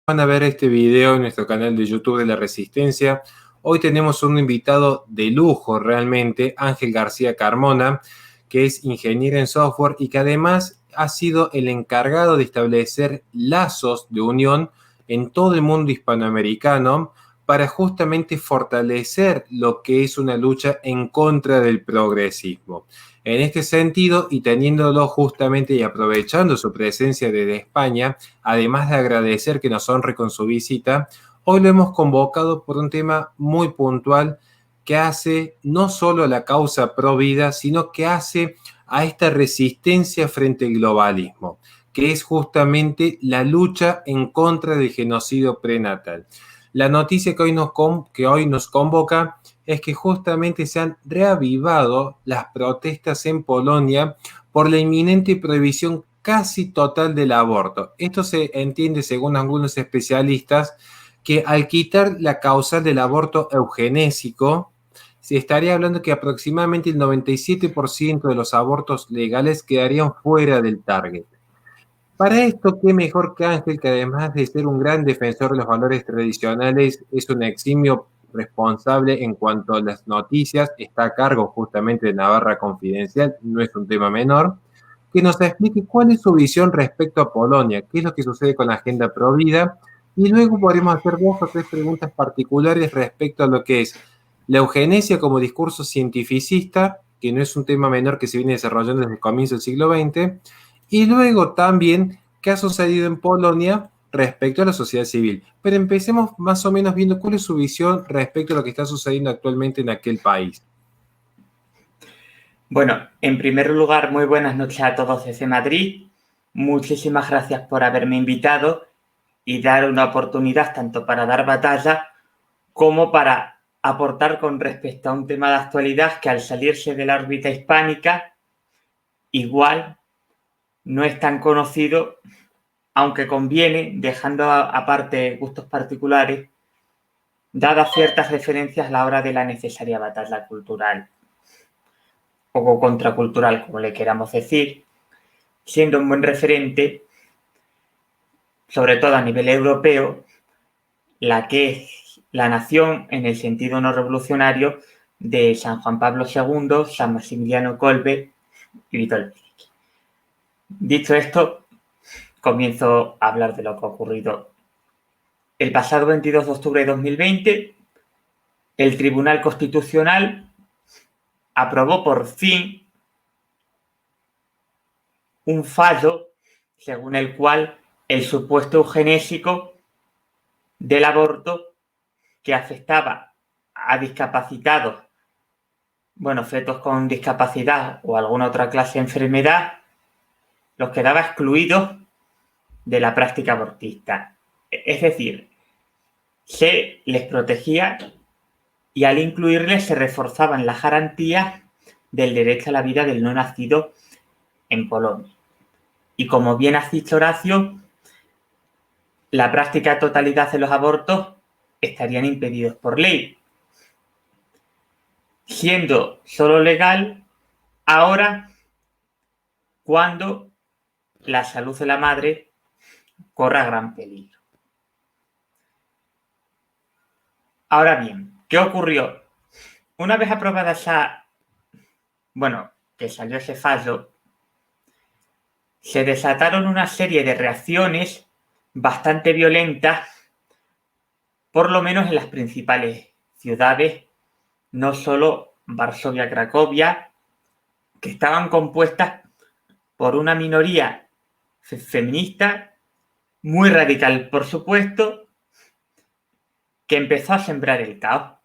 Van a ver este video en nuestro canal de YouTube de La Resistencia. Hoy tenemos un invitado de lujo realmente, Ángel García Carmona, que es ingeniero en software y que además ha sido el encargado de establecer lazos de unión en todo el mundo hispanoamericano para justamente fortalecer lo que es una lucha en contra del progresismo. En este sentido, y teniéndolo justamente y aprovechando su presencia desde España, además de agradecer que nos honre con su visita, hoy lo hemos convocado por un tema muy puntual que hace no solo a la causa pro vida, sino que hace a esta resistencia frente al globalismo, que es justamente la lucha en contra del genocidio prenatal. La noticia que hoy nos convoca es que justamente se han reavivado las protestas en Polonia por la inminente prohibición casi total del aborto. Esto se entiende, según algunos especialistas, que al quitar la causal del aborto eugenésico, se estaría hablando que aproximadamente el 97% de los abortos legales quedarían fuera del target. Para esto, qué mejor que Ángel, que además de ser un gran defensor de los valores tradicionales, es un eximio responsable en cuanto a las noticias, está a cargo justamente de Navarra Confidencial, no es un tema menor, que nos explique cuál es su visión respecto a Polonia, qué es lo que sucede con la agenda Provida, y luego podremos hacer 2 o 3 preguntas particulares respecto a lo que es la eugenesia como discurso cientificista, que no es un tema menor que se viene desarrollando desde el comienzo del siglo XX, y luego también qué ha sucedido en Polonia respecto a la sociedad civil. Pero empecemos más o menos viendo cuál es su visión respecto a lo que está sucediendo actualmente en aquel país. Bueno, en primer lugar, muy buenas noches a todos desde Madrid. Muchísimas gracias por haberme invitado y dar una oportunidad tanto para dar batalla como para aportar con respecto a un tema de actualidad que al salirse de la órbita hispánica igual no es tan conocido, aunque conviene, dejando aparte gustos particulares, dadas ciertas referencias a la hora de la necesaria batalla cultural o contracultural, como le queramos decir, siendo un buen referente, sobre todo a nivel europeo, la que es la nación en el sentido no revolucionario de San Juan Pablo II, San Maximiliano Kolbe y Witold Pilecki. Dicho esto, comienzo a hablar de lo que ha ocurrido. El pasado 22 de octubre de 2020, el Tribunal Constitucional aprobó por fin un fallo según el cual el supuesto eugenésico del aborto que afectaba a discapacitados, fetos con discapacidad o alguna otra clase de enfermedad, los quedaba excluidos de la práctica abortista. Es decir, se les protegía y al incluirles se reforzaban las garantías del derecho a la vida del no nacido en Polonia. Y como bien ha dicho Horacio, la práctica totalidad de los abortos estarían impedidos por ley, siendo solo legal ahora cuando la salud de la madre corra gran peligro. Ahora bien, ¿qué ocurrió? Una vez aprobada que salió ese fallo, se desataron una serie de reacciones bastante violentas, por lo menos en las principales ciudades, no solo Varsovia, Cracovia, que estaban compuestas por una minoría feminista, muy radical, por supuesto, que empezó a sembrar el caos.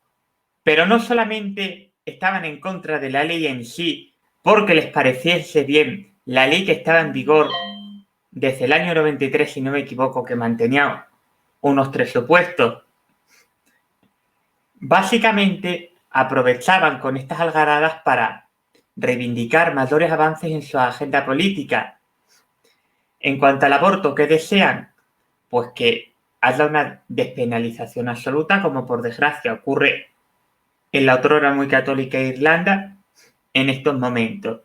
Pero no solamente estaban en contra de la ley en sí, porque les pareciese bien la ley que estaba en vigor desde el año 93, si no me equivoco, que mantenía unos presupuestos. Básicamente aprovechaban con estas algaradas para reivindicar mayores avances en su agenda política. En cuanto al aborto, ¿qué desean? Pues que haya una despenalización absoluta, como por desgracia ocurre en la otrora muy católica Irlanda en estos momentos.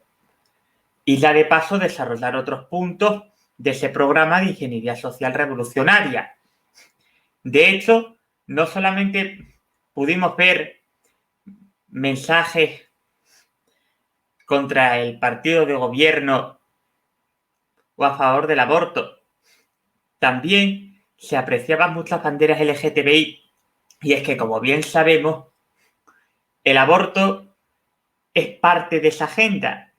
Y ya de paso desarrollar otros puntos de ese programa de ingeniería social revolucionaria, De hecho, no solamente pudimos ver mensajes contra el partido de gobierno o a favor del aborto, también se apreciaban muchas banderas LGTBI, y es que, como bien sabemos, el aborto es parte de esa agenda.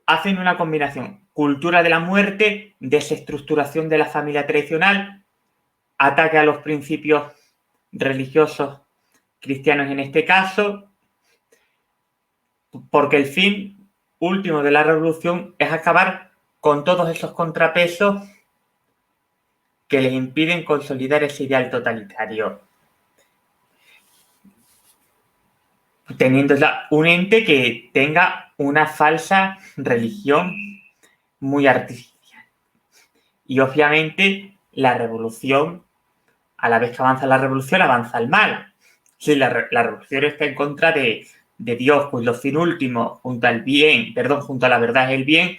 Hacen una combinación: cultura de la muerte, desestructuración de la familia tradicional, ataque a los principios religiosos cristianos en este caso, porque el fin último de la revolución es acabar con todos esos contrapesos que les impiden consolidar ese ideal totalitario, teniendo ya un ente que tenga una falsa religión muy artificial. Y obviamente la revolución, a la vez que avanza la revolución, avanza el mal. Sí, la revolución está en contra de Dios, cuyo fin último, junto a la verdad es el bien,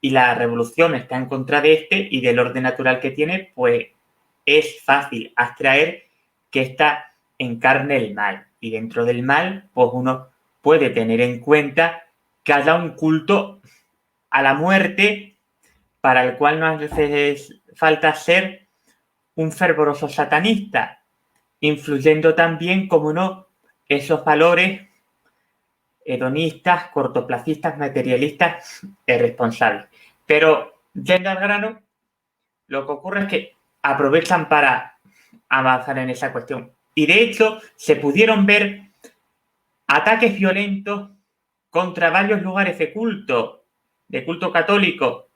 y la revolución está en contra de este y del orden natural que tiene, pues es fácil abstraer que ésta encarne el mal. Y dentro del mal, pues uno puede tener en cuenta que haya un culto a la muerte, para el cual no hace falta ser un fervoroso satanista, influyendo también, como no, esos valores hedonistas, cortoplacistas, materialistas e irresponsables. Pero, yendo al grano, lo que ocurre es que aprovechan para avanzar en esa cuestión. Y de hecho, se pudieron ver ataques violentos contra varios lugares de culto católico,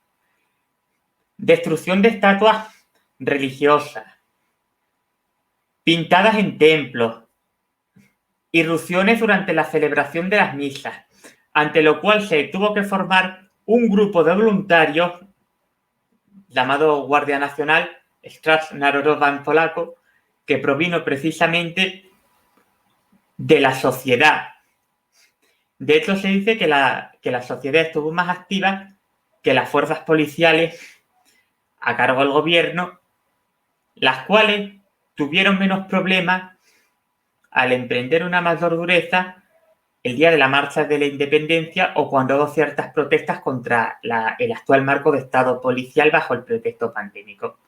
destrucción de estatuas religiosas, pintadas en templos, irrupciones durante la celebración de las misas, ante lo cual se tuvo que formar un grupo de voluntarios llamado Guardia Nacional, Straż Narodowa en polaco, que provino precisamente de la sociedad. De hecho, se dice que la sociedad estuvo más activa que las fuerzas policiales a cargo del gobierno, las cuales tuvieron menos problemas al emprender una mayor dureza el día de la Marcha de la Independencia o cuando hubo ciertas protestas contra el actual marco de estado policial bajo el pretexto pandémico.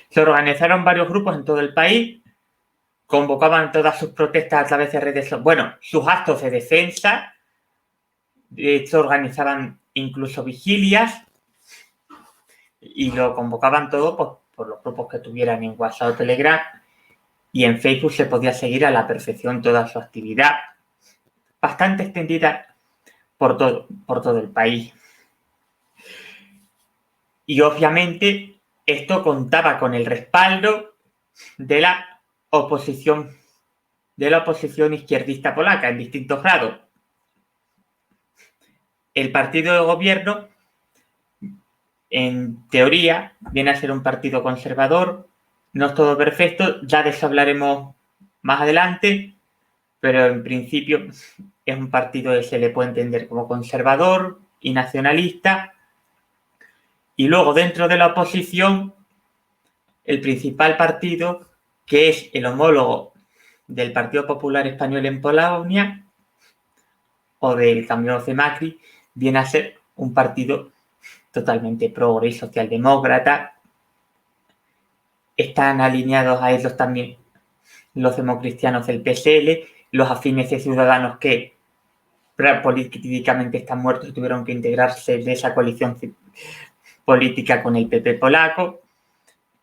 Se organizaron varios grupos en todo el país, convocaban todas sus protestas a través de redes sociales, bueno, sus actos de defensa, de hecho organizaban incluso vigilias y lo convocaban todo pues, por los grupos que tuvieran en WhatsApp o Telegram, y en Facebook se podía seguir a la perfección toda su actividad, bastante extendida por todo el país. Y obviamente esto contaba con el respaldo de la oposición izquierdista polaca en distintos grados. El partido de gobierno, en teoría, viene a ser un partido conservador. No es todo perfecto, ya de eso hablaremos más adelante, pero en principio es un partido que se le puede entender como conservador y nacionalista. Y luego, dentro de la oposición, el principal partido, que es el homólogo del Partido Popular Español en Polonia o del Cambio de Macri, viene a ser un partido totalmente progre y socialdemócrata. Están alineados a ellos también los democristianos del PSL, los afines de Ciudadanos que políticamente están muertos y tuvieron que integrarse de esa coalición política con el PP polaco,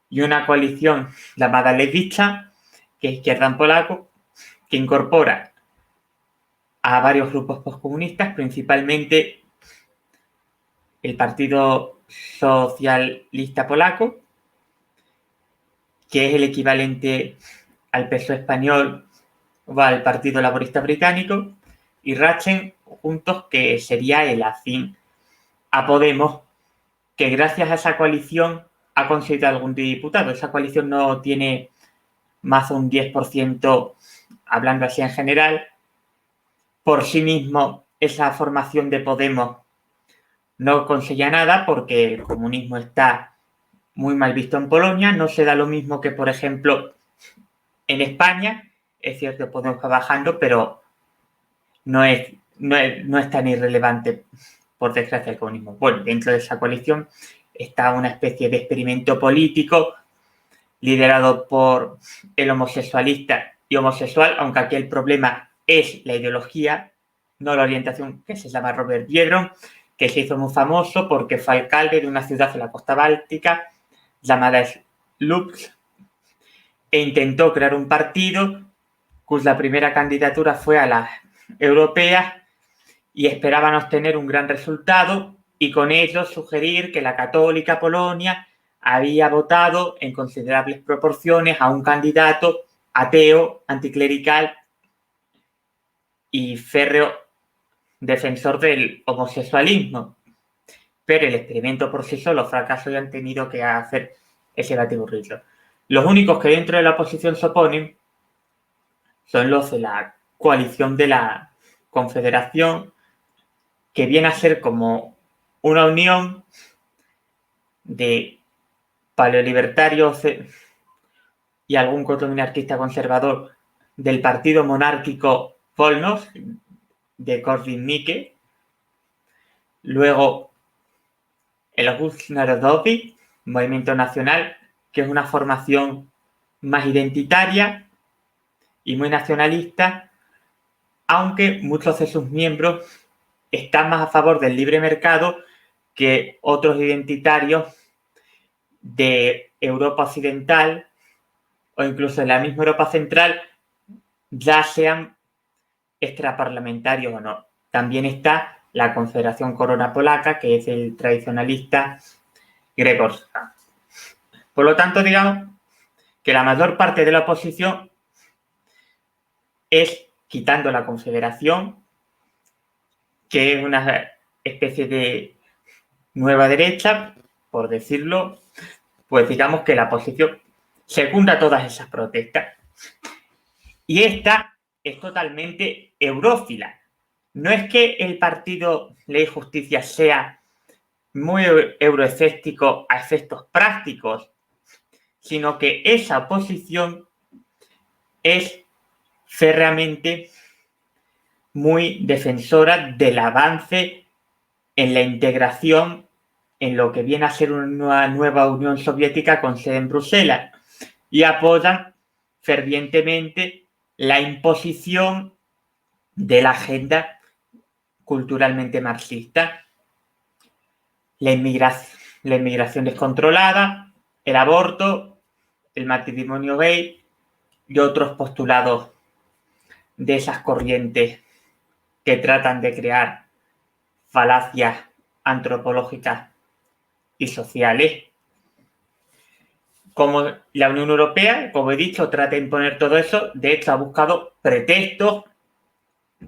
y una coalición llamada Lewica, que es izquierda en polaco, que incorpora a varios grupos postcomunistas, principalmente el Partido Socialista Polaco, que es el equivalente al PSOE español o al Partido Laborista Británico, y Razem, juntos, que sería el afín a Podemos, que gracias a esa coalición ha conseguido algún diputado. Esa coalición no tiene más de un 10%, hablando así en general. Por sí mismo, esa formación de Podemos no conseguía nada porque el comunismo está muy mal visto en Polonia. No se da lo mismo que, por ejemplo, en España. Es cierto, podemos ir bajando, pero no es tan irrelevante, por desgracia, el comunismo. Bueno, dentro de esa coalición está una especie de experimento político liderado por el homosexualista y homosexual, aunque aquí el problema es la ideología, no la orientación, que se llama Robert Biedroń, que se hizo muy famoso porque fue alcalde de una ciudad de la costa báltica llamada Lubz e intentó crear un partido cuya primera candidatura fue a las europeas y esperaban obtener un gran resultado y con ello sugerir que la católica Polonia había votado en considerables proporciones a un candidato ateo, anticlerical y férreo defensor del homosexualismo. Pero el experimento por sí solo fracasó y han tenido que hacer ese batiburrillo. Los únicos que dentro de la oposición se oponen son los de la coalición de la Confederación, que viene a ser como una unión de paleolibertarios y algún otro minarquista conservador del partido monárquico Wolność, de Korwin-Mikke, luego el Ruch Narodowy, Movimiento Nacional, que es una formación más identitaria y muy nacionalista, aunque muchos de sus miembros están más a favor del libre mercado que otros identitarios de Europa Occidental o incluso de la misma Europa Central, ya sean extraparlamentarios o no. También está la Confederación Corona Polaca, que es el tradicionalista Grzegorz. Por lo tanto, digamos que la mayor parte de la oposición es, quitando la Confederación, que es una especie de nueva derecha, por decirlo, pues digamos que la oposición secunda todas esas protestas. Y esta es totalmente eurófila. No es que el partido Ley y Justicia sea muy euroescéptico a efectos prácticos, sino que esa oposición es férreamente muy defensora del avance en la integración en lo que viene a ser una nueva Unión Soviética con sede en Bruselas y apoyan fervientemente la imposición de la agenda culturalmente marxista, la inmigración descontrolada, el aborto, el matrimonio gay y otros postulados de esas corrientes que tratan de crear falacias antropológicas y sociales. Como la Unión Europea, como he dicho, trata de imponer todo eso, de hecho ha buscado pretextos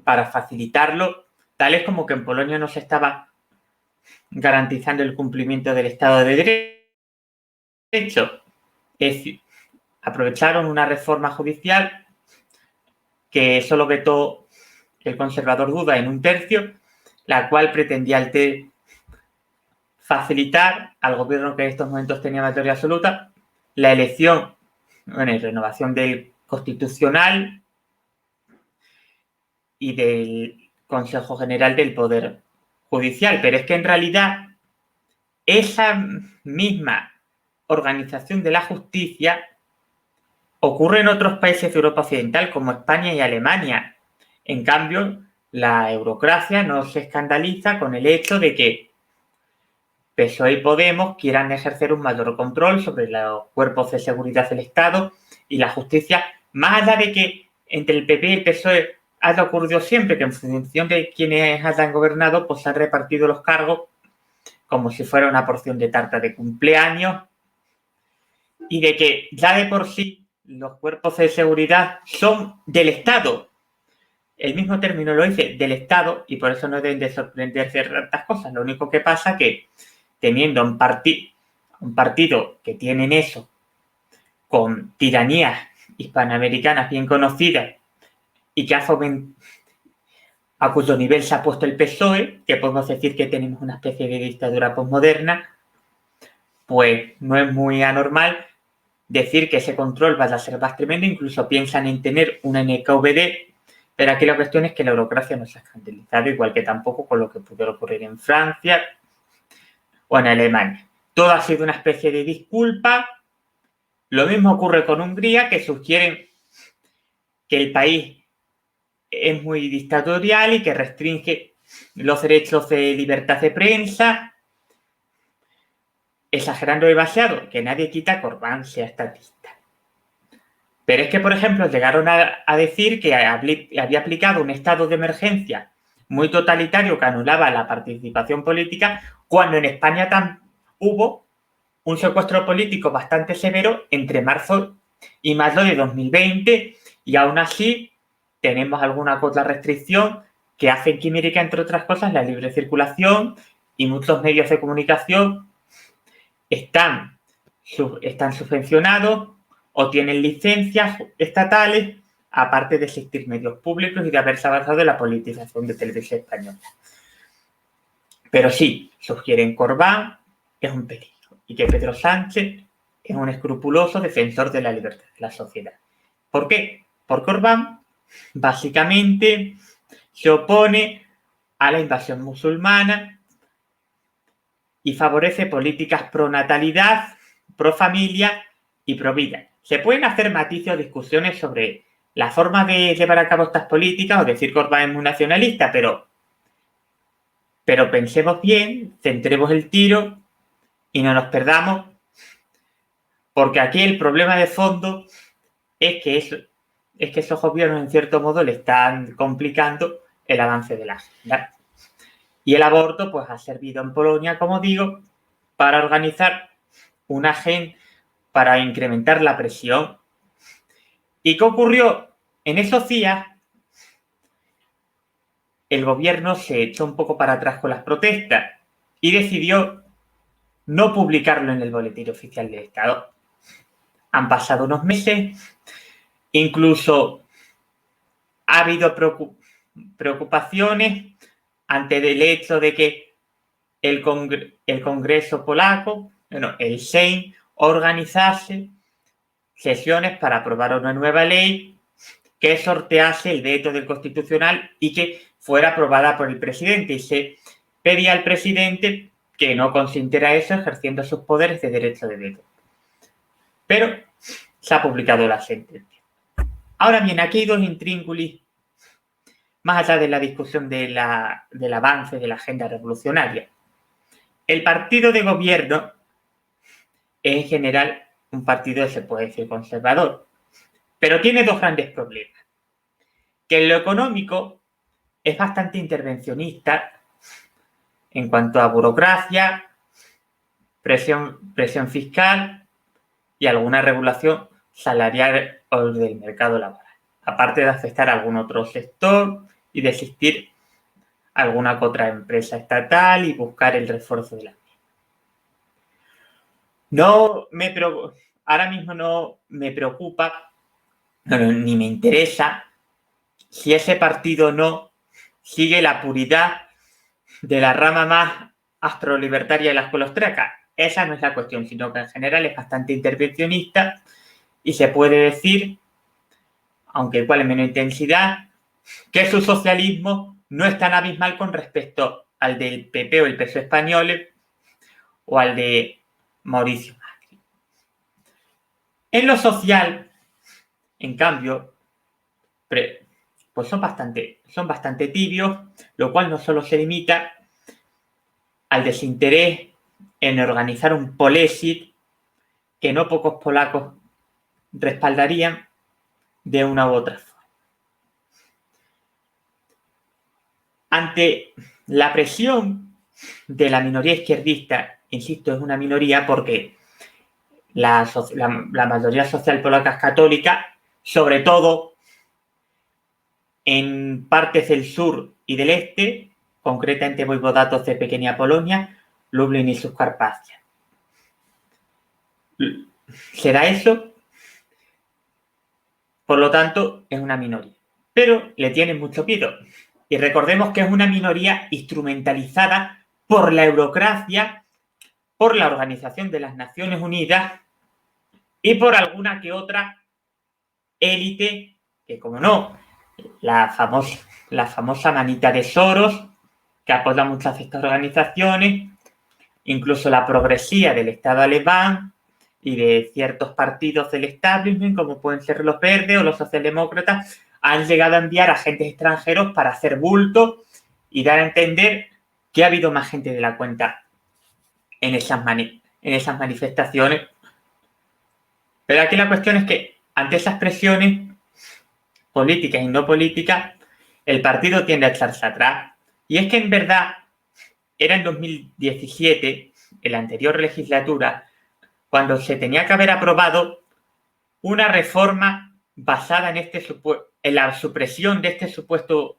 para facilitarlo, tales como que en Polonia no se estaba garantizando el cumplimiento del Estado de Derecho. Es decir, aprovecharon una reforma judicial que solo vetó el conservador Duda en un tercio, la cual pretendía facilitar al gobierno que en estos momentos tenía mayoría absoluta la elección, y renovación del Constitucional y del Consejo General del Poder Judicial. Pero es que en realidad esa misma organización de la justicia ocurre en otros países de Europa Occidental como España y Alemania. En cambio, la eurocracia no se escandaliza con el hecho de que PSOE y Podemos quieran ejercer un mayor control sobre los cuerpos de seguridad del Estado y la justicia, más allá de que entre el PP y el PSOE haya ocurrido siempre que en función de quienes hayan gobernado, pues se han repartido los cargos como si fuera una porción de tarta de cumpleaños y de que ya de por sí los cuerpos de seguridad son del Estado. El mismo término lo dice, del Estado, y por eso no deben de sorprenderse tantas cosas. Lo único que pasa es que teniendo un partido que tienen eso, con tiranías hispanoamericanas bien conocidas y que a cuyo nivel se ha puesto el PSOE, que podemos decir que tenemos una especie de dictadura posmoderna, pues no es muy anormal decir que ese control vaya a ser más tremendo, incluso piensan en tener una NKVD, pero aquí la cuestión es que la burocracia no se ha escandalizado, igual que tampoco con lo que pudo ocurrir en Francia o en Alemania. Todo ha sido una especie de disculpa. Lo mismo ocurre con Hungría, que sugieren que el país es muy dictatorial y que restringe los derechos de libertad de prensa, exagerando demasiado, que nadie quita que Orbán sea estatista. Pero es que, por ejemplo, llegaron a decir que había aplicado un estado de emergencia muy totalitario que anulaba la participación política, cuando en España hubo un secuestro político bastante severo entre marzo y mayo de 2020, y aún así tenemos alguna otra restricción que hace quimérica, entre otras cosas, la libre circulación, y muchos medios de comunicación están subvencionados o tienen licencias estatales, aparte de existir medios públicos y de haberse avanzado en la politización de televisión española. Pero sí, sugieren que Orbán es un peligro y que Pedro Sánchez es un escrupuloso defensor de la libertad de la sociedad. ¿Por qué? Porque Orbán básicamente se opone a la invasión musulmana y favorece políticas pro natalidad, pro familia y pro vida. Se pueden hacer matices o discusiones sobre la forma de llevar a cabo estas políticas o decir que Orbán es muy nacionalista, pero pensemos bien, centremos el tiro y no nos perdamos, porque aquí el problema de fondo es que esos gobiernos, en cierto modo, le están complicando el avance de la agenda. Y el aborto, pues, ha servido en Polonia, como digo, para organizar una agenda para incrementar la presión. ¿Y qué ocurrió? En esos días, el gobierno se echó un poco para atrás con las protestas y decidió no publicarlo en el boletín oficial del Estado. Han pasado unos meses, incluso ha habido preocupaciones ante el hecho de que el Congreso polaco, el Sejm, organizase sesiones para aprobar una nueva ley que sortease el veto del Constitucional y que fuera aprobada por el presidente. Y se pedía al presidente que no consintiera eso, ejerciendo sus poderes de derecho de veto. Pero se ha publicado la sentencia. Ahora bien, aquí hay dos intríngulis, más allá de la discusión del avance de la agenda revolucionaria. El partido de gobierno es en general un partido que se puede decir conservador, pero tiene dos grandes problemas. Que en lo económico es bastante intervencionista en cuanto a burocracia, presión fiscal y alguna regulación salarial o del mercado laboral, aparte de afectar a algún otro sector y de existir alguna que otra empresa estatal y buscar el refuerzo de la misma. Ahora mismo no me preocupa, ni me interesa si ese partido no sigue la puridad de la rama más astrolibertaria de la escuela austríaca. Esa no es la cuestión, sino que en general es bastante intervencionista y se puede decir, aunque igual en menor intensidad, que su socialismo no es tan abismal con respecto al del PP o el PSOE español o al de Mauricio Macri. En lo social, en cambio, pues son bastante tibios, lo cual no solo se limita al desinterés en organizar un polexit que no pocos polacos respaldarían de una u otra forma. Ante la presión de la minoría izquierdista, insisto, es una minoría porque la mayoría social polaca es católica, sobre todo en partes del sur y del este, concretamente voivodatos de Pequeña Polonia, Lublin y sus Carpacias. ¿Será eso? Por lo tanto, es una minoría. Pero le tienen mucho miedo. Y recordemos que es una minoría instrumentalizada por la eurocracia por la Organización de las Naciones Unidas y por alguna que otra élite, que como no, la famosa manita de Soros, que apoya muchas de estas organizaciones, incluso la progresía del Estado alemán y de ciertos partidos del establishment, como pueden ser los verdes o los socialdemócratas, han llegado a enviar agentes extranjeros para hacer bulto y dar a entender que ha habido más gente de la cuenta en esas manifestaciones. Pero aquí la cuestión es que ante esas presiones políticas y no políticas, el partido tiende a echarse atrás. Y es que en verdad era en 2017, en la anterior legislatura, cuando se tenía que haber aprobado una reforma basada en la supresión de este supuesto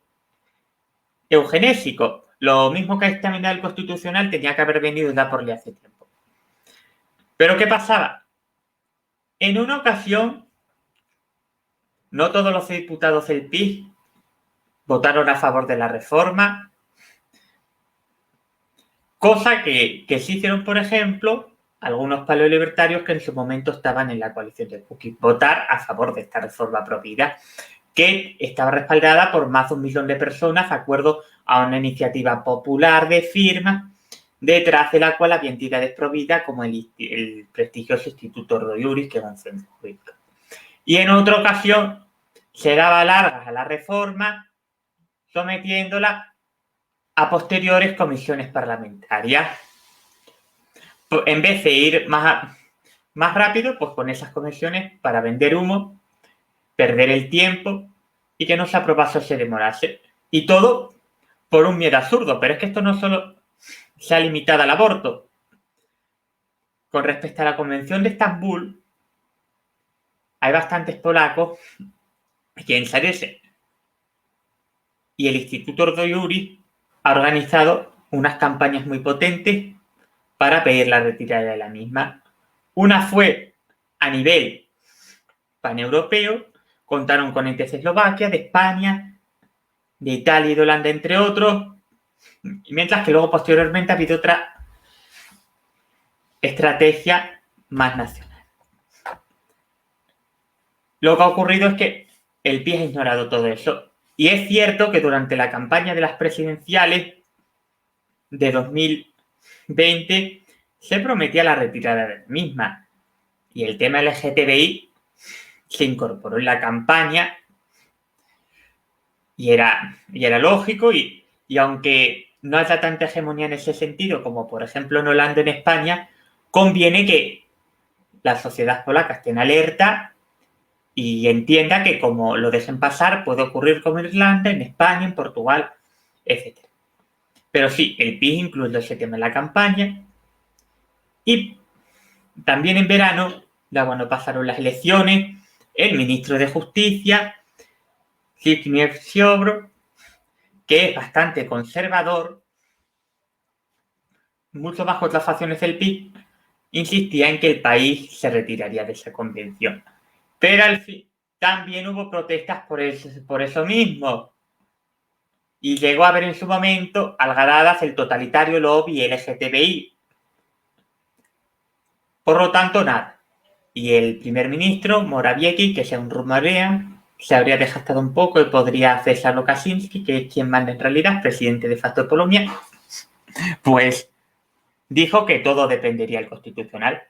eugenésico. Lo mismo que esta enmienda del Constitucional tenía que haber venido ya por ley hace tiempo. Pero ¿qué pasaba? En una ocasión, no todos los diputados del PIS votaron a favor de la reforma, cosa que sí hicieron, por ejemplo, algunos paleolibertarios que en su momento estaban en la coalición de UKIP, votar a favor de esta reforma Provida, que estaba respaldada por más de 1 millón de personas, de acuerdo a una iniciativa popular de firmas, detrás de la cual había entidades Provida como el prestigioso Instituto Ordo Iuris, que es un centro jurídico. Y en otra ocasión se daba largas a la reforma, sometiéndola a posteriores comisiones parlamentarias. En vez de ir más rápido, pues con esas comisiones para vender humo, perder el tiempo y que no se aprobase o se demorase. Y todo por un miedo absurdo. Pero es que esto no solo se ha limitado al aborto. Con respecto a la Convención de Estambul, hay bastantes polacos que quieren salirse. Y el Instituto Ordo Iuris ha organizado unas campañas muy potentes para pedir la retirada de la misma. Una fue a nivel paneuropeo, contaron con entes de Eslovaquia, de España, de Italia y de Holanda, entre otros, mientras que luego posteriormente ha habido otra estrategia más nacional. Lo que ha ocurrido es que el PIS ha ignorado todo eso. Y es cierto que durante la campaña de las presidenciales de 2020 se prometía la retirada de la misma. Y el tema LGTBI se incorporó en la campaña y era lógico y aunque no haya tanta hegemonía en ese sentido como por ejemplo en Holanda, en España, conviene que la sociedad polaca esté en alerta y entienda que como lo dejen pasar puede ocurrir como en Irlanda, en España, en Portugal, etc. Pero sí, el PIS incluyó ese tema en la campaña y también en verano, ya cuando pasaron las elecciones, el ministro de Justicia, Zbigniew Ziobro, que es bastante conservador, mucho bajo otras facciones del PIS, insistía en que el país se retiraría de esa convención. Pero al fin, también hubo protestas por eso mismo. Y llegó a haber en su momento algaradas el totalitario lobby LGTBI. Por lo tanto, nada. Y el primer ministro, Morawiecki, que según rumorean, se habría desgastado un poco y podría cesarlo Kaczynski, que es quien manda en realidad, presidente de facto de Polonia, pues dijo que todo dependería del Constitucional.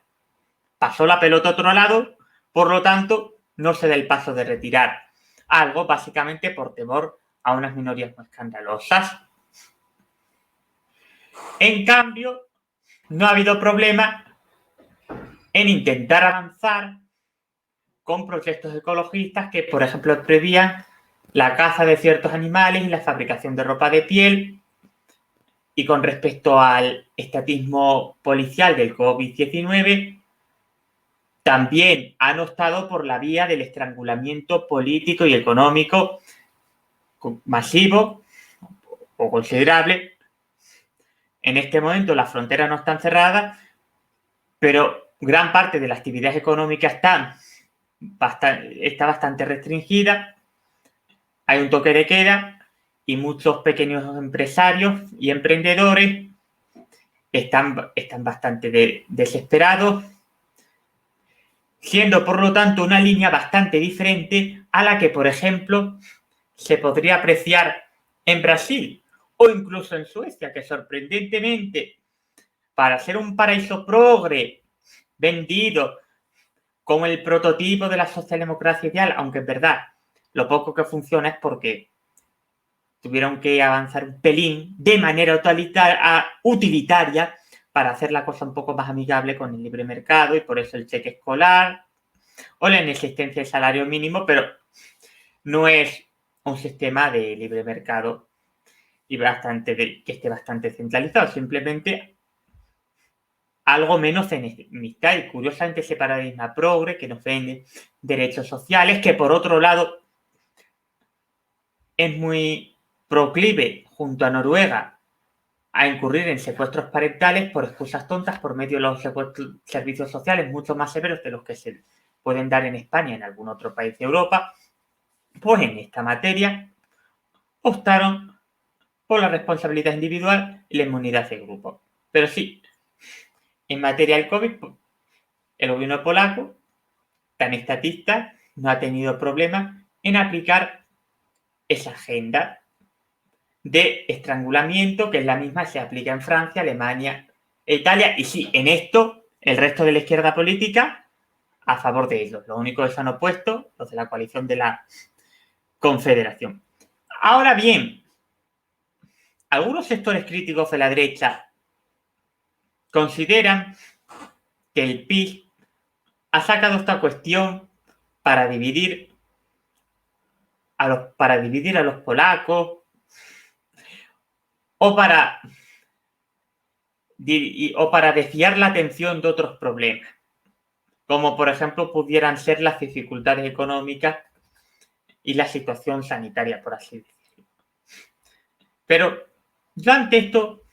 Pasó la pelota a otro lado, por lo tanto, no se da el paso de retirar algo, básicamente por temor a unas minorías muy escandalosas. En cambio, no ha habido problema en intentar avanzar con proyectos ecologistas que, por ejemplo, prevían la caza de ciertos animales y la fabricación de ropa de piel. Y con respecto al estatismo policial del COVID-19, también han optado por la vía del estrangulamiento político y económico masivo o considerable. En este momento las fronteras no están cerradas, pero gran parte de la actividad económica está bastante restringida. Hay un toque de queda y muchos pequeños empresarios y emprendedores están bastante desesperados, siendo por lo tanto una línea bastante diferente a la que, por ejemplo, se podría apreciar en Brasil o incluso en Suecia, que sorprendentemente, para ser un paraíso progre vendido como el prototipo de la socialdemocracia ideal, aunque es verdad, lo poco que funciona es porque tuvieron que avanzar un pelín de manera utilitaria para hacer la cosa un poco más amigable con el libre mercado, y por eso el cheque escolar o la inexistencia del salario mínimo, pero no es un sistema de libre mercado y que esté bastante centralizado, simplemente algo menos enemistad, y curiosamente ese paradigma progre que nos vende derechos sociales, que por otro lado es muy proclive junto a Noruega a incurrir en secuestros parentales por excusas tontas por medio de los servicios sociales mucho más severos de los que se pueden dar en España y en algún otro país de Europa, pues en esta materia optaron por la responsabilidad individual y la inmunidad de grupo. Pero sí, en materia del COVID, el gobierno polaco, tan estatista, no ha tenido problemas en aplicar esa agenda de estrangulamiento, que es la misma que se aplica en Francia, Alemania e Italia. Y sí, en esto, el resto de la izquierda política a favor de ellos. Lo único que se han opuesto, los de la coalición de la Confederación. Ahora bien, algunos sectores críticos de la derecha consideran que el PIS ha sacado esta cuestión para dividir a los polacos o para desviar la atención de otros problemas, como por ejemplo pudieran ser las dificultades económicas y la situación sanitaria, por así decirlo. Pero yo ante esto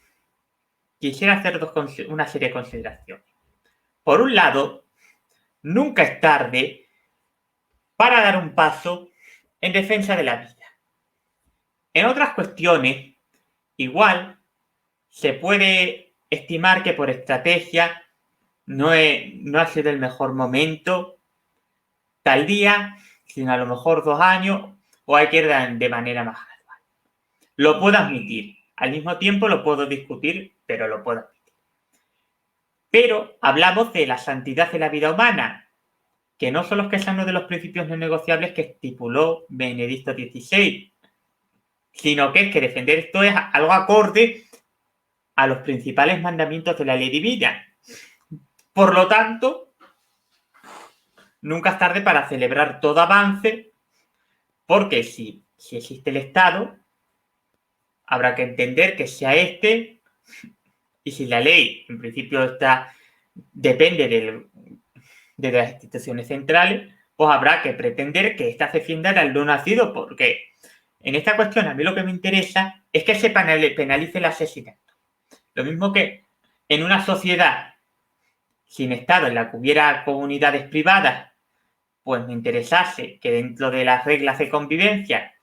quisiera hacer una serie de consideraciones. Por un lado, nunca es tarde para dar un paso en defensa de la vida. En otras cuestiones, igual se puede estimar que por estrategia no ha sido el mejor momento tal día, sino a lo mejor 2 años, o hay que ir de manera más gradual. Lo puedo admitir. Al mismo tiempo lo puedo discutir, pero lo puedo admitir. Pero hablamos de la santidad de la vida humana, que no son los que son uno de los principios no negociables que estipuló Benedicto XVI, sino que es que defender esto es algo acorde a los principales mandamientos de la ley divina. Por lo tanto, nunca es tarde para celebrar todo avance, porque si existe el Estado, habrá que entender que sea este, y si la ley, en principio, depende de las instituciones centrales, pues habrá que pretender que ésta defiendan al no nacido, porque en esta cuestión a mí lo que me interesa es que se penalice el asesinato. Lo mismo que en una sociedad sin Estado en la que hubiera comunidades privadas, pues me interesase que dentro de las reglas de convivencia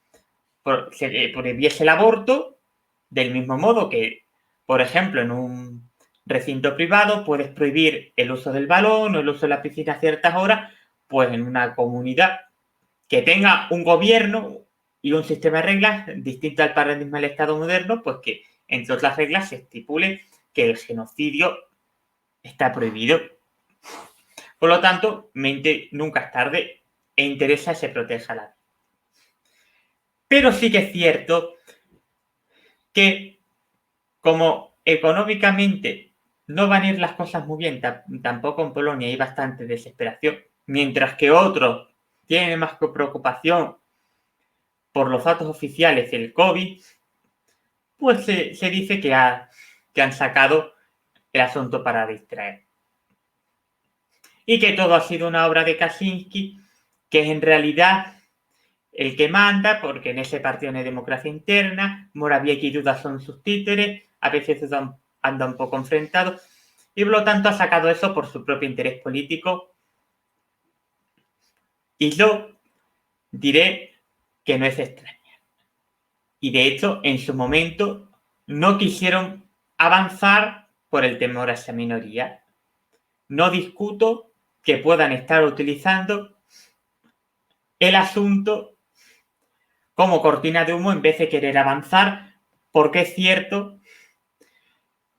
se prohibiese el aborto, del mismo modo que, por ejemplo, en un recinto privado puedes prohibir el uso del balón o el uso de la piscina a ciertas horas, pues en una comunidad que tenga un gobierno y un sistema de reglas distinto al paradigma del Estado moderno, pues que entre otras reglas se estipule que el genocidio está prohibido. Por lo tanto, nunca es tarde e interesa que se proteja la vida. Pero sí que es cierto que como económicamente no van a ir las cosas muy bien, tampoco en Polonia hay bastante desesperación, mientras que otros tienen más preocupación por los datos oficiales del COVID, pues se dice que han sacado el asunto para distraer. Y que todo ha sido una obra de Kaczynski, que es en realidad el que manda, porque en ese partido no hay democracia interna, Morawiecki y Duda son sus títeres, a veces anda un poco enfrentado, y por lo tanto ha sacado eso por su propio interés político. Y yo diré que no es extraña. Y de hecho, en su momento no quisieron avanzar por el temor a esa minoría. No discuto que puedan estar utilizando el asunto como cortina de humo en vez de querer avanzar, porque es cierto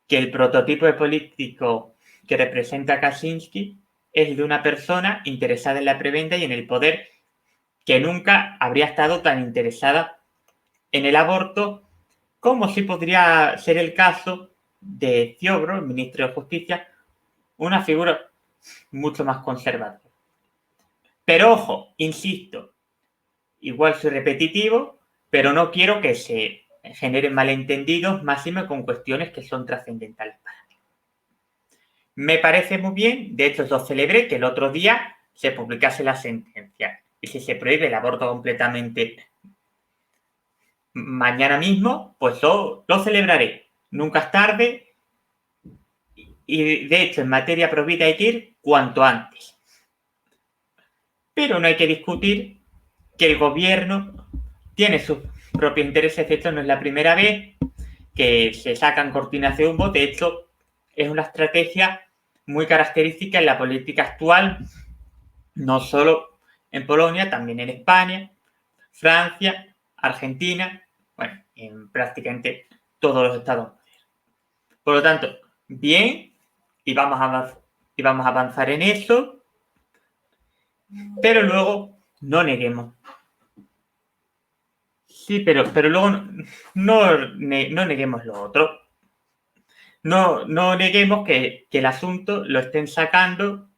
que el prototipo de político que representa Kaczynski es de una persona interesada en la prebenda y en el poder, que nunca habría estado tan interesada en el aborto como si podría ser el caso de Ziobro, el ministro de Justicia, una figura mucho más conservadora. Pero ojo, insisto, igual soy repetitivo, pero no quiero que se generen malentendidos, máximo con cuestiones que son trascendentales para mí. Me parece muy bien, de hecho yo celebré que el otro día se publicase la sentencia y si se prohíbe el aborto completamente mañana mismo, pues yo lo celebraré. Nunca es tarde y de hecho en materia pro vida hay que ir cuanto antes. Pero no hay que discutir que el gobierno tiene sus propios intereses. De hecho, no es la primera vez que se sacan cortinas de humo. De hecho, es una estrategia muy característica en la política actual, no solo en Polonia, también en España, Francia, Argentina, bueno, en prácticamente todos los estados. Por lo tanto, bien, y vamos a avanzar en eso, pero luego no neguemos. Sí, pero luego no neguemos lo otro. No neguemos que el asunto lo estén sacando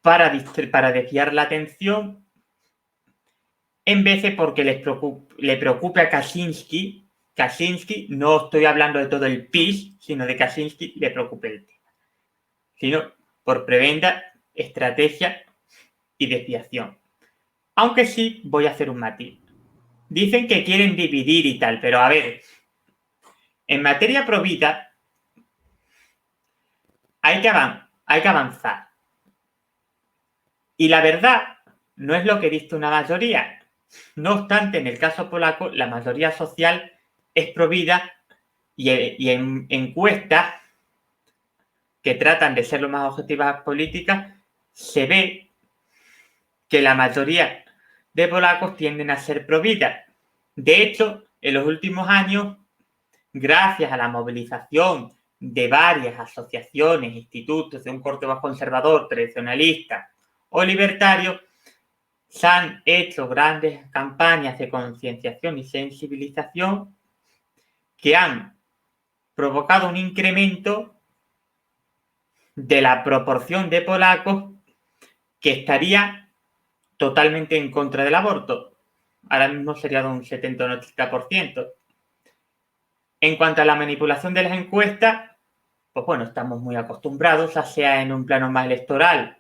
para desviar la atención en vez de porque le preocupe a Kaczynski. Kaczynski, no estoy hablando de todo el PiS, sino de Kaczynski le preocupe el tema. Sino por prebenda, estrategia y desviación. Aunque sí voy a hacer un matiz. Dicen que quieren dividir y tal, pero a ver, en materia pro vida hay que avanzar. Y la verdad no es lo que dice una mayoría. No obstante, en el caso polaco, la mayoría social es pro vida y en encuestas que tratan de ser lo más objetivas políticas, se ve que la mayoría de polacos tienden a ser pro vida. De hecho, en los últimos años, gracias a la movilización de varias asociaciones, institutos de un corte más conservador, tradicionalista o libertario, se han hecho grandes campañas de concienciación y sensibilización que han provocado un incremento de la proporción de polacos que estaría totalmente en contra del aborto. Ahora mismo sería de un 70 o un 80%. En cuanto a la manipulación de las encuestas, pues bueno, estamos muy acostumbrados, ya sea en un plano más electoral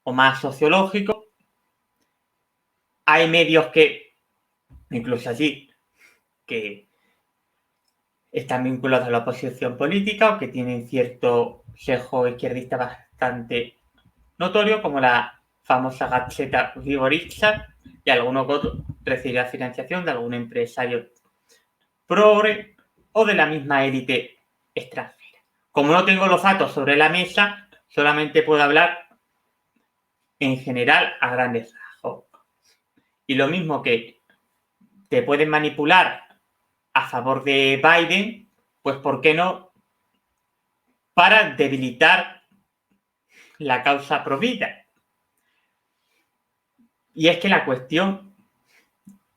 o más sociológico. Hay medios que, incluso allí, que están vinculados a la oposición política o que tienen cierto sesgo izquierdista bastante notorio, como la famosa Gazeta Wyborcza, y alguno que otro recibirá financiación de algún empresario progre o de la misma élite extranjera. Como no tengo los datos sobre la mesa, solamente puedo hablar en general a grandes rasgos. Y lo mismo que te pueden manipular a favor de Biden, pues ¿por qué no? Para debilitar la causa pro vida. Y es que la cuestión,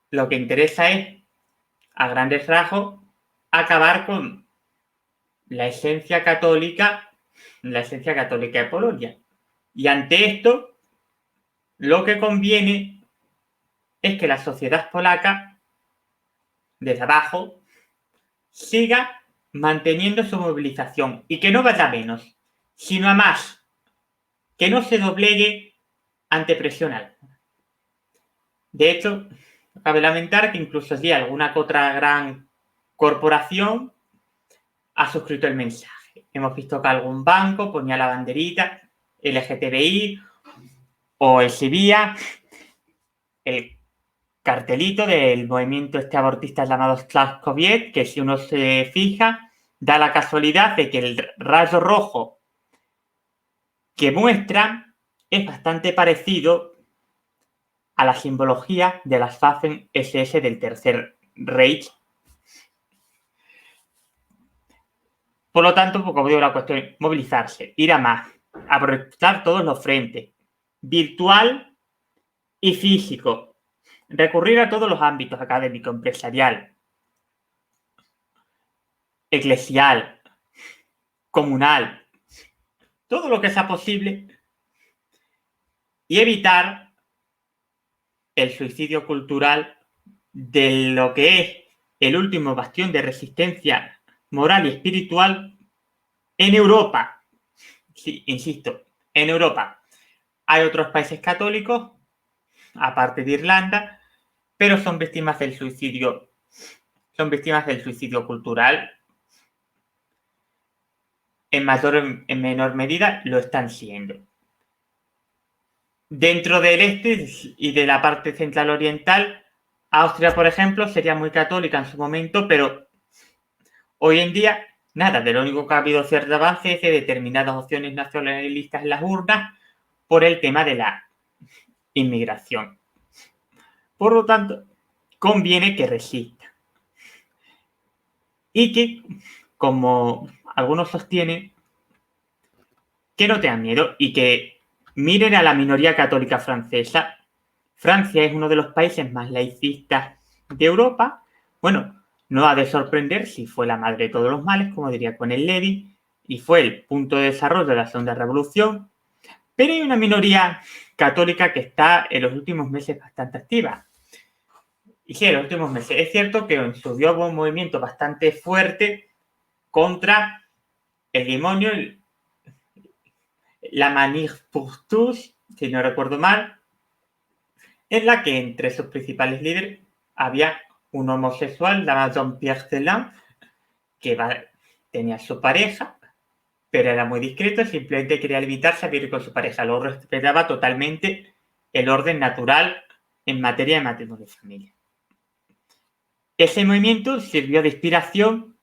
lo que interesa es, a grandes rasgos, acabar con la esencia católica de Polonia. Y ante esto, lo que conviene es que la sociedad polaca, desde abajo, siga manteniendo su movilización y que no vaya a menos, sino a más, que no se doblegue ante presión alguna. De hecho, cabe lamentar que incluso si alguna que otra gran corporación ha suscrito el mensaje. Hemos visto que algún banco ponía la banderita LGTBI o exhibía el cartelito del movimiento abortista llamado Strajkowiec, que si uno se fija, da la casualidad de que el rayo rojo que muestran es bastante parecido a la simbología de las Waffen-SS del Tercer Reich. Por lo tanto, como digo, la cuestión es movilizarse, ir a más, aprovechar todos los frentes, virtual y físico, recurrir a todos los ámbitos académico, empresarial, eclesial, comunal, todo lo que sea posible y evitar el suicidio cultural de lo que es el último bastión de resistencia moral y espiritual en Europa. Sí, insisto, en Europa. Hay otros países católicos, aparte de Irlanda, pero son víctimas del suicidio cultural. En mayor o en menor medida lo están siendo. Dentro del este y de la parte central oriental, Austria, por ejemplo, sería muy católica en su momento, pero hoy en día, nada, de lo único que ha habido cierto avance es de determinadas opciones nacionalistas en las urnas por el tema de la inmigración. Por lo tanto, conviene que resista. Y que, como algunos sostienen, que no tengan miedo y que miren a la minoría católica francesa. Francia es uno de los países más laicistas de Europa. Bueno, no ha de sorprender si fue la madre de todos los males, como diría Cornel-Levy, y fue el punto de desarrollo de la Segunda Revolución. Pero hay una minoría católica que está en los últimos meses bastante activa. Y sí, en los últimos meses. Es cierto que en su día hubo un movimiento bastante fuerte contra el demonio, la Manif pour tous, si no recuerdo mal, en la que entre sus principales líderes había un homosexual llamado Jean-Pierre Celan, que tenía su pareja, pero era muy discreto, simplemente quería limitarse a vivir con su pareja. Luego respetaba totalmente el orden natural en materia de matrimonio y familia. Ese movimiento sirvió de inspiración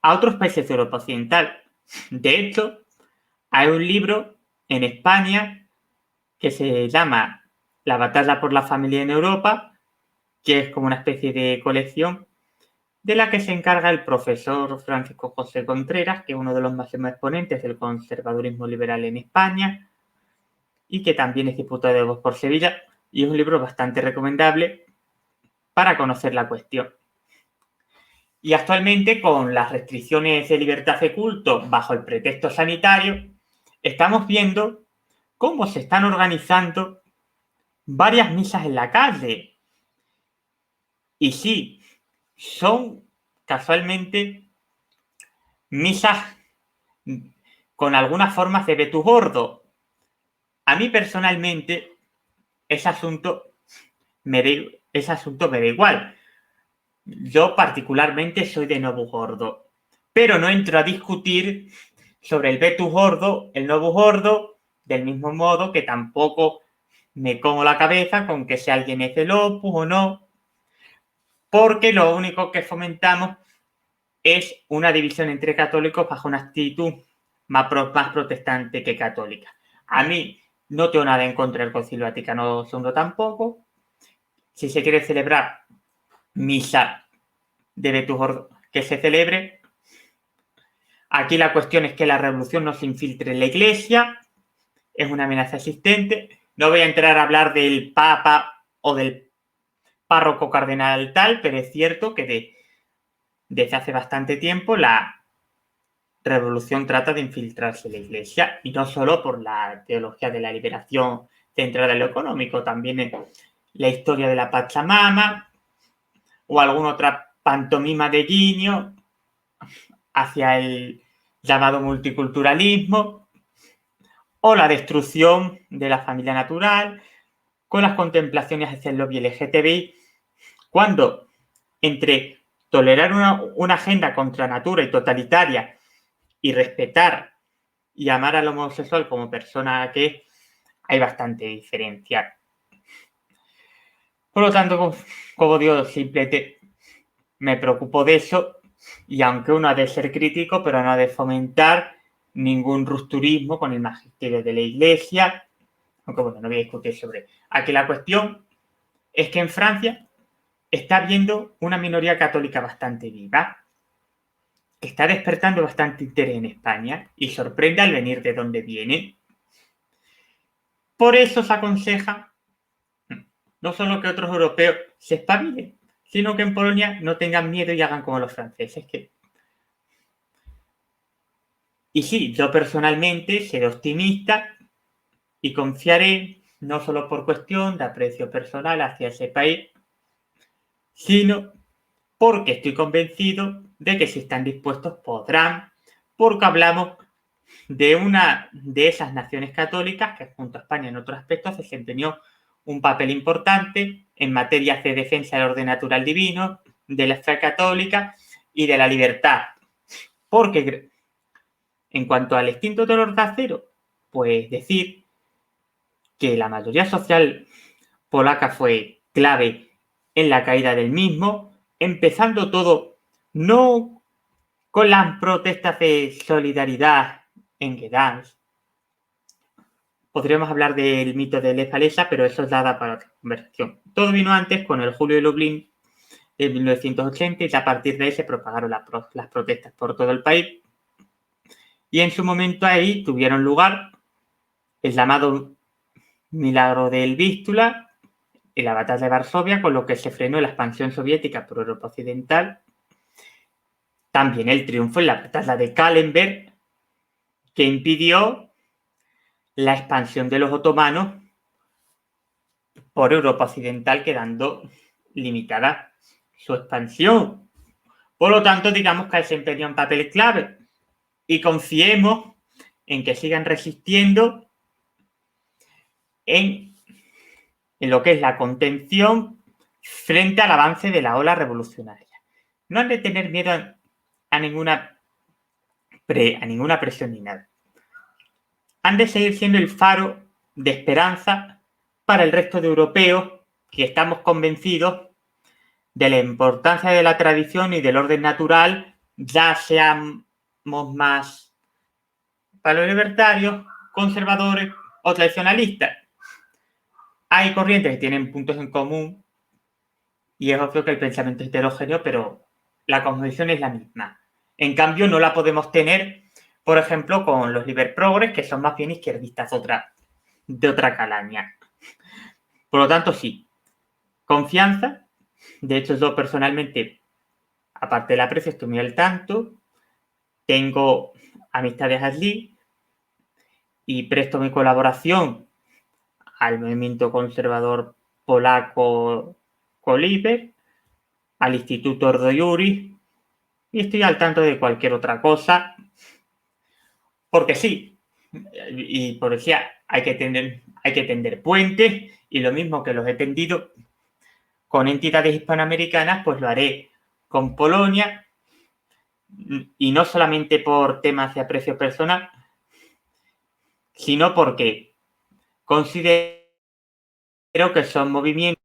a otros países de Europa Occidental. De hecho, hay un libro en España que se llama La batalla por la familia en Europa, que es como una especie de colección de la que se encarga el profesor Francisco José Contreras, que es uno de los máximos exponentes del conservadurismo liberal en España y que también es diputado de Vox por Sevilla, y es un libro bastante recomendable para conocer la cuestión. Y actualmente, con las restricciones de libertad de culto bajo el pretexto sanitario, estamos viendo cómo se están organizando varias misas en la calle. Y sí, son casualmente misas con algunas formas de Betu Gordo. A mí personalmente ese asunto me da igual. Yo particularmente soy de Nobu Gordo, pero no entro a discutir sobre el Betu Gordo, el Nobu Gordo, del mismo modo que tampoco me como la cabeza con que si alguien es del Opus o no, porque lo único que fomentamos es una división entre católicos bajo una actitud más protestante que católica. A mí no tengo nada en contra del Concilio Vaticano II tampoco. Si se quiere celebrar misa de Betu Gordo, que se celebre. Aquí la cuestión es que la revolución no se infiltre en la Iglesia. Es una amenaza existente. No voy a entrar a hablar del Papa o del párroco cardenal tal, pero es cierto que desde hace bastante tiempo la revolución trata de infiltrarse en la Iglesia, y no solo por la teología de la liberación centrada en lo económico, también en la historia de la Pachamama o alguna otra pantomima de guiño hacia el llamado multiculturalismo o la destrucción de la familia natural con las contemplaciones hacia el lobby LGTBI, cuando entre tolerar una agenda contra natura y totalitaria y respetar y amar al homosexual como persona que es, hay bastante diferencia. Por lo tanto, como digo, simplemente me preocupo de eso Y aunque uno ha de ser crítico, pero no ha de fomentar ningún rupturismo con el magisterio de la Iglesia, aunque bueno, no voy a discutir sobre. Aquí la cuestión es que en Francia está habiendo una minoría católica bastante viva, que está despertando bastante interés en España y sorprende al venir de donde viene. Por eso se aconseja no solo que otros europeos se espabilen, sino que en Polonia no tengan miedo y hagan como los franceses. Y sí, yo personalmente seré optimista y confiaré, no solo por cuestión de aprecio personal hacia ese país, sino porque estoy convencido de que si están dispuestos podrán, porque hablamos de una de esas naciones católicas que junto a España en otros aspectos desempeñó un papel importante en materias de defensa del orden natural divino, de la fe católica y de la libertad. Porque en cuanto al extinto dolor de acero, pues decir que la mayoría social polaca fue clave en la caída del mismo, empezando todo no con las protestas de solidaridad en Gdansk. Podríamos hablar del mito de Lech Walesa, pero eso es dada para otra conversación. Todo vino antes con el Julio de Lublin de 1980 y a partir de ahí se propagaron las protestas por todo el país. Y en su momento ahí tuvieron lugar el llamado Milagro del Vístula y la batalla de Varsovia, con lo que se frenó la expansión soviética por Europa Occidental. También el triunfo en la batalla de Kahlenberg, que impidió la expansión de los otomanos por Europa Occidental, quedando limitada su expansión. Por lo tanto, digamos que desempeña un papel clave y confiemos en que sigan resistiendo en lo que es la contención frente al avance de la ola revolucionaria. No han de tener miedo a ninguna presión ni nada. Han de seguir siendo el faro de esperanza para el resto de europeos que estamos convencidos de la importancia de la tradición y del orden natural, ya seamos más paleolibertarios, conservadores o tradicionalistas. Hay corrientes que tienen puntos en común y es obvio que el pensamiento es heterogéneo, pero la cosmovisión es la misma. En cambio, no la podemos tener, por ejemplo, con los liberprogres, que son más bien izquierdistas de otra calaña. Por lo tanto, sí, confianza. De hecho, yo personalmente, aparte del aprecio, estoy muy al tanto. Tengo amistades allí y presto mi colaboración al movimiento conservador polaco Koliber, al Instituto Ordo Iuris, y estoy al tanto de cualquier otra cosa, porque sí, y por decía, hay que tender puentes, y lo mismo que los he tendido con entidades hispanoamericanas, pues lo haré con Polonia, y no solamente por temas de aprecio personal, sino porque considero que son movimientos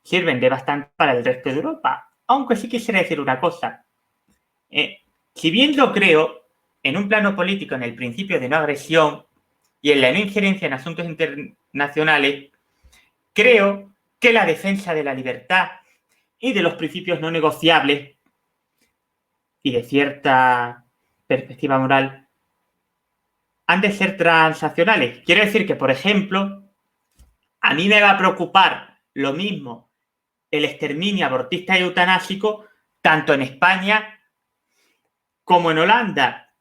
que sirven de bastante para el resto de Europa. Aunque sí quisiera decir una cosa. Si bien yo creo en un plano político en el principio de no agresión y en la no injerencia en asuntos internacionales, creo que la defensa de la libertad y de los principios no negociables y de cierta perspectiva moral han de ser transaccionales. Quiero decir que, por ejemplo, a mí me va a preocupar lo mismo el exterminio abortista y eutanásico tanto en España como en Holanda.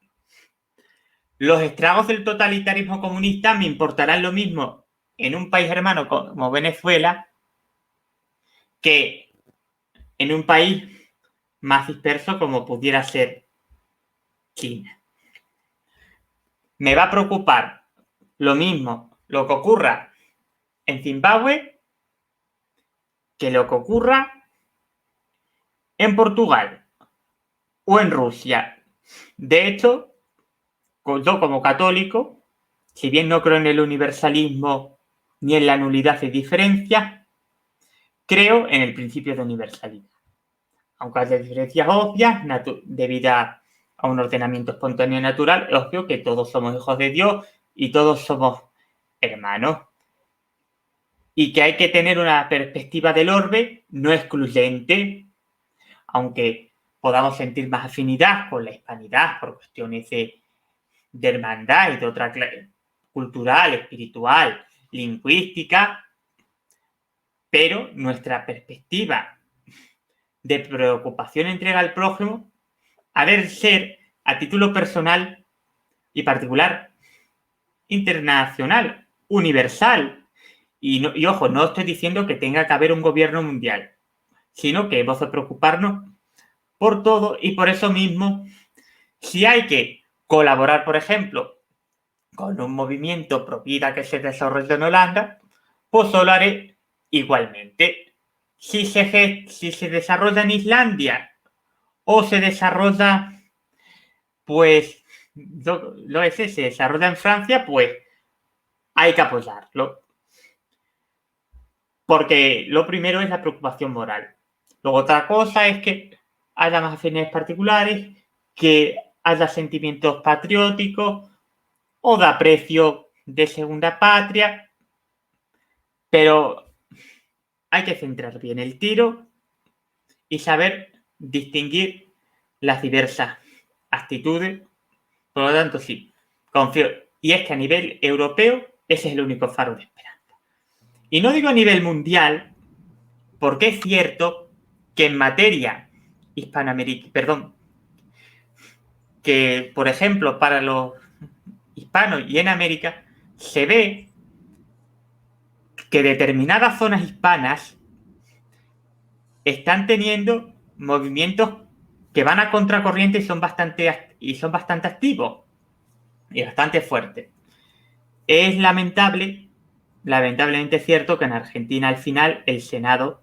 Los estragos del totalitarismo comunista me importarán lo mismo en un país hermano como Venezuela que en un país más disperso como pudiera ser China. Me va a preocupar lo mismo lo que ocurra en Zimbabue que lo que ocurra en Portugal o en Rusia. De hecho, yo como católico, si bien no creo en el universalismo ni en la nulidad de diferencias, creo en el principio de universalidad. aunque haya diferencias obvias, debido a un ordenamiento espontáneo y natural, es obvio que todos somos hijos de Dios y todos somos hermanos. Y que hay que tener una perspectiva del orbe no excluyente, aunque podamos sentir más afinidad con la hispanidad por cuestiones de hermandad y de otra clase cultural, espiritual, lingüística, pero nuestra perspectiva de preocupación y entrega al prójimo ha de ser a título personal y particular, internacional, universal. Y ojo, no estoy diciendo que tenga que haber un gobierno mundial, sino que hemos de preocuparnos por todo, y por eso mismo, si hay que colaborar, por ejemplo, con un movimiento pro vida que se desarrolla en Holanda, pues lo haré igualmente. Si se desarrolla en Islandia o se desarrolla, pues, se desarrolla en Francia, pues hay que apoyarlo. Porque lo primero es la preocupación moral. Luego otra cosa es que haya más afinidades particulares, que haya sentimientos patrióticos o de aprecio de segunda patria, pero hay que centrar bien el tiro y saber distinguir las diversas actitudes. Por lo tanto, sí, confío. Y es que a nivel europeo ese es el único faro de esperanza. Y no digo a nivel mundial, porque es cierto que en materia que por ejemplo para los hispanos y en América se ve que determinadas zonas hispanas están teniendo movimientos que van a contracorriente y son bastante activos y bastante fuertes. Es lamentablemente cierto que en Argentina al final el Senado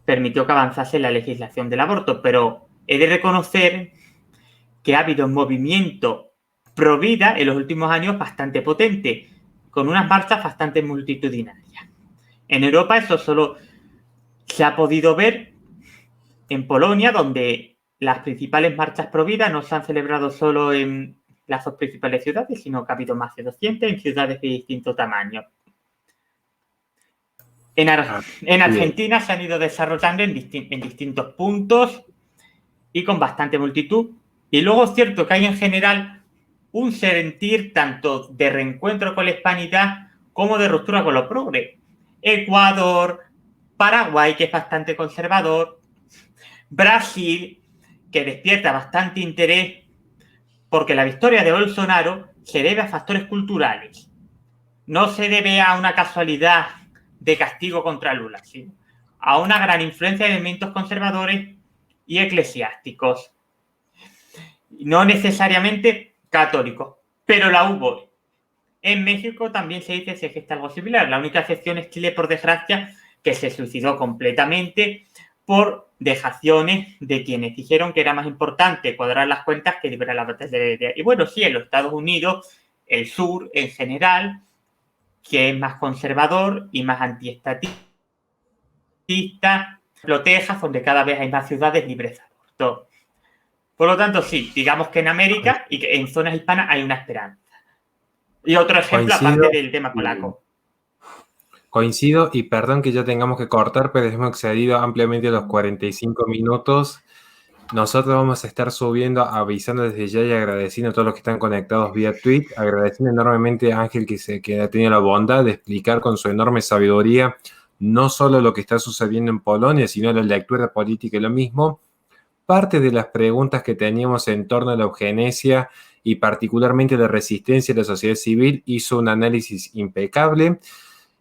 permitió que avanzase la legislación del aborto, pero he de reconocer que ha habido un movimiento pro vida en los últimos años bastante potente, con unas marchas bastante multitudinarias. En Europa eso solo se ha podido ver en Polonia, donde las principales marchas pro vida no se han celebrado solo en las dos principales ciudades, sino que ha habido más de 200 en ciudades de distinto tamaño. En Argentina se han ido desarrollando en distintos puntos y con bastante multitud. Y luego es cierto que hay en general un sentir tanto de reencuentro con la hispanidad como de ruptura con los progres. Ecuador, Paraguay, que es bastante conservador, Brasil, que despierta bastante interés porque la victoria de Bolsonaro se debe a factores culturales. No se debe a una casualidad de castigo contra Lula, sino a una gran influencia de elementos conservadores y eclesiásticos. No necesariamente católicos, pero la hubo. En México también se gesta algo similar. La única excepción es Chile, por desgracia, que se suicidó completamente por dejaciones de quienes dijeron que era más importante cuadrar las cuentas que librar la batalla de... Y bueno, sí, en los Estados Unidos, el sur en general, que es más conservador y más antiestatista, Texas, donde cada vez hay más ciudades libres de aborto. Por lo tanto, sí, digamos que en América y que en zonas hispanas hay una esperanza. Y otro ejemplo, aparte del tema polaco. Coincido, y perdón que ya tengamos que cortar, pero hemos excedido ampliamente los 45 minutos. Nosotros vamos a estar subiendo, avisando desde ya y agradeciendo a todos los que están conectados vía tweet, agradeciendo enormemente a Ángel que ha tenido la bondad de explicar con su enorme sabiduría no solo lo que está sucediendo en Polonia, sino la lectura política y lo mismo. Parte de las preguntas que teníamos en torno a la eugenesia y particularmente la resistencia de la sociedad civil hizo un análisis impecable,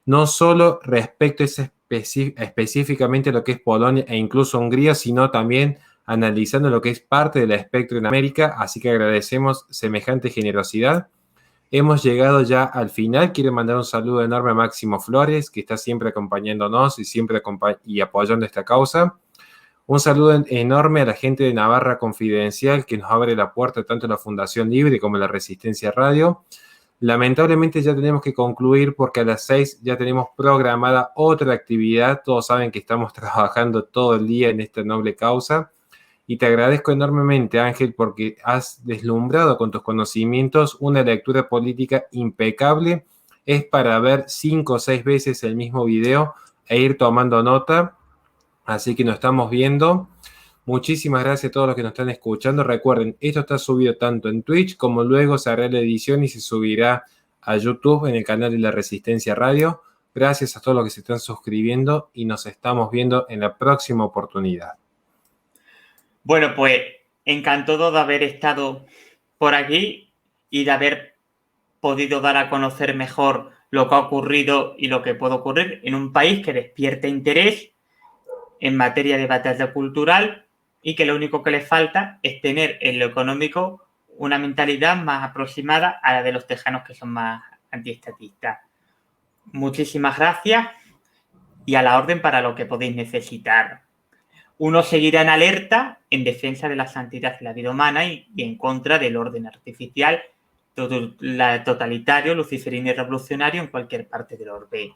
no solo respecto a específicamente lo que es Polonia e incluso Hungría, sino también analizando lo que es parte del espectro en América, así que agradecemos semejante generosidad. Hemos llegado ya al final. Quiero mandar un saludo enorme a Máximo Flores, que está siempre acompañándonos y siempre apoyando esta causa. Un saludo enorme a la gente de Navarra Confidencial, que nos abre la puerta tanto a la Fundación Libre como a la Resistencia Radio. Lamentablemente ya tenemos que concluir porque a las 6 ya tenemos programada otra actividad. Todos saben que estamos trabajando todo el día en esta noble causa. Y te agradezco enormemente, Ángel, porque has deslumbrado con tus conocimientos una lectura política impecable. Es para ver 5 o 6 veces el mismo video e ir tomando nota. Así que nos estamos viendo. Muchísimas gracias a todos los que nos están escuchando. Recuerden, esto está subido tanto en Twitch como luego se hará la edición y se subirá a YouTube en el canal de La Resistencia Radio. Gracias a todos los que se están suscribiendo y nos estamos viendo en la próxima oportunidad. Bueno, pues encantado de haber estado por aquí y de haber podido dar a conocer mejor lo que ha ocurrido y lo que puede ocurrir en un país que despierta interés en materia de batalla cultural y que lo único que le falta es tener en lo económico una mentalidad más aproximada a la de los tejanos, que son más antiestatistas. Muchísimas gracias y a la orden para lo que podéis necesitar. Uno seguirá en alerta en defensa de la santidad de la vida humana y en contra del orden artificial, totalitario, luciferino y revolucionario en cualquier parte del orbe.